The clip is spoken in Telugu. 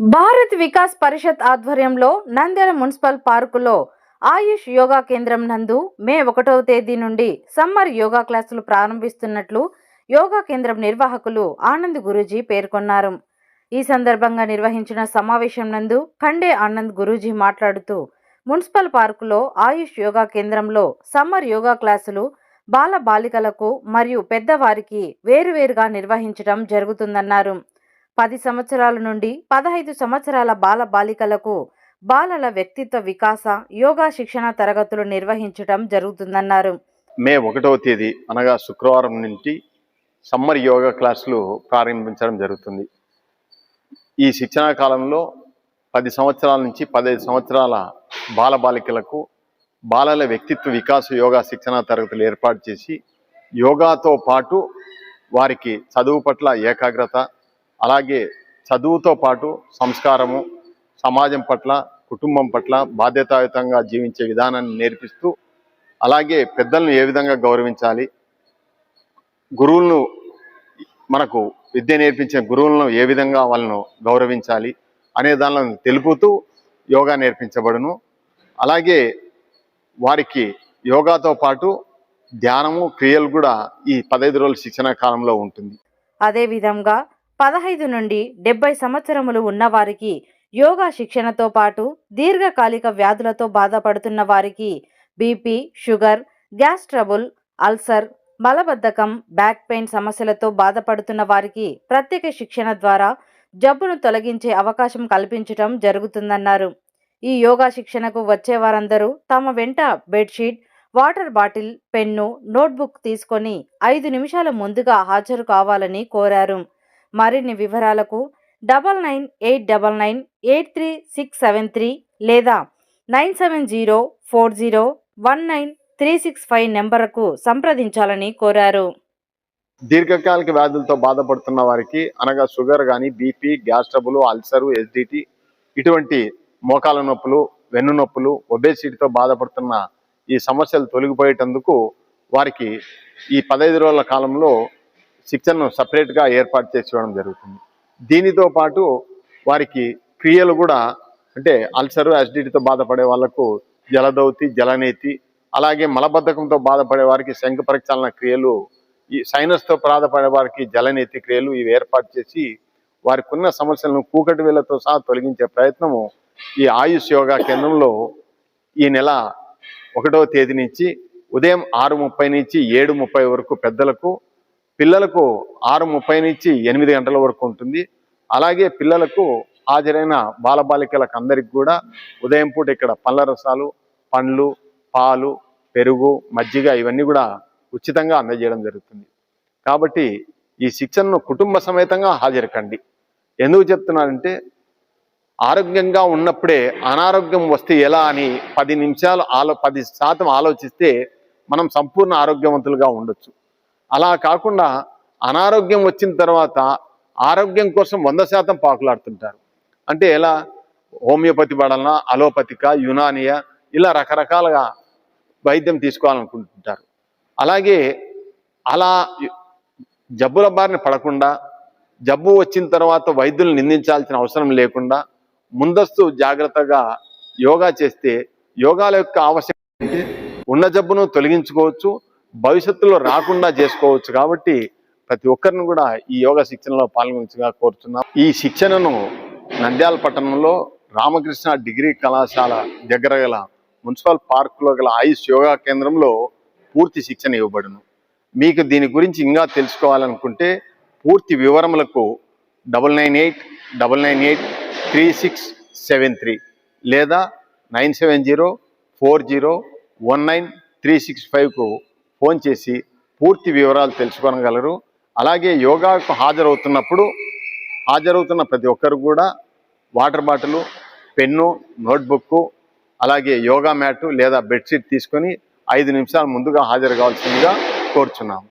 భారత్ వికాస్ పరిషత్ ఆధ్వర్యంలో నంద్యాల మున్సిపల్ పార్కులో ఆయుష్ యోగా కేంద్రం నందు మే 1వ తేదీ నుండి సమ్మర్ యోగా క్లాసులు ప్రారంభిస్తున్నట్లు యోగా కేంద్రం నిర్వాహకులు ఆనంద్ గురూజీ పేర్కొన్నారు. ఈ సందర్భంగా నిర్వహించిన సమావేశం నందు ఖండే ఆనంద్ గురూజీ మాట్లాడుతూ మున్సిపల్ పార్కులో ఆయుష్ యోగా కేంద్రంలో సమ్మర్ యోగా క్లాసులు బాల బాలికలకు మరియు పెద్దవారికి వేరువేరుగా నిర్వహించడం జరుగుతుందన్నారు. 10 సంవత్సరాల నుండి 15 సంవత్సరాల బాల బాలికలకు బాలల వ్యక్తిత్వ వికాస యోగా శిక్షణ తరగతులు నిర్వహించడం జరుగుతుందన్నారు. మే 1వ తేదీ అనగా శుక్రవారం నుంచి సమ్మర్ యోగా క్లాసులు ప్రారంభించడం జరుగుతుంది. ఈ శిక్షణా కాలంలో 10 సంవత్సరాల నుంచి 15 సంవత్సరాల బాల బాలికలకు బాలల వ్యక్తిత్వ వికాస యోగా శిక్షణా తరగతులు ఏర్పాటు చేసి యోగాతో పాటు వారికి చదువు పట్ల ఏకాగ్రత, అలాగే చదువుతో పాటు సంస్కారము, సమాజం పట్ల, కుటుంబం పట్ల బాధ్యతాయుతంగా జీవించే విధానాన్ని నేర్పిస్తూ, అలాగే పెద్దలను ఏ విధంగా గౌరవించాలి, గురువులను మనకు విద్య నేర్పించే గురువులను ఏ విధంగా వాళ్ళను గౌరవించాలి అనే దానిని తెలుపుతూ యోగా నేర్పించబడును. అలాగే వారికి యోగాతో పాటు ధ్యానము, క్రియలు కూడా ఈ 15 రోజుల శిక్షణ కాలంలో ఉంటుంది. అదేవిధంగా 15 నుండి 70 సంవత్సరములు ఉన్నవారికి యోగా శిక్షణతో పాటు దీర్ఘకాలిక వ్యాధులతో బాధపడుతున్న వారికి BP, sugar, gas trouble, ulcer, మలబద్ధకం, బ్యాక్ పెయిన్ సమస్యలతో బాధపడుతున్న వారికి ప్రత్యేక శిక్షణ ద్వారా జబ్బును తొలగించే అవకాశం కల్పించడం జరుగుతుందన్నారు. ఈ యోగా శిక్షణకు వచ్చే వారందరూ తమ వెంట bedsheet, water bottle, pen, notebook తీసుకొని 5 నిమిషాల ముందుగా హాజరు కావాలని కోరారు. మరిన్ని వివరాలకు 9989983673 లేదా 9704019365 నెంబర్కు సంప్రదించాలని కోరారు. దీర్ఘకాలిక వ్యాధులతో బాధపడుతున్న వారికి అనగా షుగర్ కానీ, BP, gas trouble, ulcer, SDT, ఇటువంటి మోకాల నొప్పులు, వెన్ను నొప్పులు, ఒబేసిటీతో బాధపడుతున్న ఈ సమస్యలు తొలగిపోయేటందుకు వారికి ఈ 15 రోజుల కాలంలో శిక్షణను సపరేట్గా ఏర్పాటు చేసి ఇవ్వడం జరుగుతుంది. దీనితో పాటు వారికి క్రియలు కూడా, అంటే అల్సరు, యాసిడిటీతో బాధపడే వాళ్లకు జలదౌతి, జలనేతి, అలాగే మలబద్ధకంతో బాధపడే వారికి శంఖ ప్రక్షాళన క్రియలు, ఈ సైనస్తో బాధపడే వారికి జలనేతి క్రియలు ఇవి ఏర్పాటు చేసి వారికి ఉన్న సమస్యలను కూకటి వేళ్లతో సహా తొలగించే ప్రయత్నము ఈ ఆయుష్ యోగా కేంద్రంలో ఈ నెల 1వ తేదీ నుంచి ఉదయం 6:30 నుంచి 7:30 వరకు పెద్దలకు, పిల్లలకు 6:30 నుంచి 8 గంటల వరకు ఉంటుంది. అలాగే పిల్లలకు హాజరైన బాలబాలికలకు అందరికి కూడా ఉదయం పూట ఇక్కడ పళ్ళ రసాలు, పండ్లు, పాలు, పెరుగు, మజ్జిగ ఇవన్నీ కూడా ఉచితంగా అందజేయడం జరుగుతుంది. కాబట్టి ఈ శిక్షణను కుటుంబ సమేతంగా హాజరుకండి. ఎందుకు చెప్తున్నానంటే ఆరోగ్యంగా ఉన్నప్పుడే అనారోగ్యం వస్తే ఎలా అని 10% ఆలోచిస్తే మనం సంపూర్ణ ఆరోగ్యవంతులుగా ఉండొచ్చు. అలా కాకుండా అనారోగ్యం వచ్చిన తర్వాత ఆరోగ్యం కోసం 100% పాకులాడుతుంటారు. అంటే ఎలా? హోమియోపతి వాడాలన్నా, అలోపతిక, యునానియా, ఇలా రకరకాలుగా వైద్యం తీసుకోవాలనుకుంటుంటారు. అలాగే అలా జబ్బుల బారిన పడకుండా, జబ్బు వచ్చిన తర్వాత వైద్యులు నిందించాల్సిన అవసరం లేకుండా ముందస్తు జాగ్రత్తగా యోగా చేస్తే యోగాల యొక్క ఆవశ్యకత అంటే ఉన్న జబ్బును తొలగించుకోవచ్చు, భవిష్యత్తులో రాకుండా చేసుకోవచ్చు. కాబట్టి ప్రతి ఒక్కరిని కూడా ఈ యోగా శిక్షణలో పాల్గొనగా కోరుతున్నాం. ఈ శిక్షణను నంద్యాల పట్టణంలో రామకృష్ణ డిగ్రీ కళాశాల దగ్గర గల మున్సిపల్ పార్కులో గల ఆయుష్ యోగా కేంద్రంలో పూర్తి శిక్షణ ఇవ్వబడును. మీకు దీని గురించి ఇంకా తెలుసుకోవాలనుకుంటే పూర్తి వివరములకు 9989983673 లేదా 9704019365కు ఫోన్ చేసి పూర్తి వివరాలు తెలుసుకోగలరు. అలాగే యోగాకు హాజరవుతున్న ప్రతి ఒక్కరు కూడా వాటర్ బాటిల్, పెన్ను, నోట్బుక్, అలాగే యోగా మ్యాటు లేదా బెడ్షీట్ తీసుకొని 5 నిమిషాల ముందుగా హాజరు కావాల్సిందిగా కోరుచున్నాము.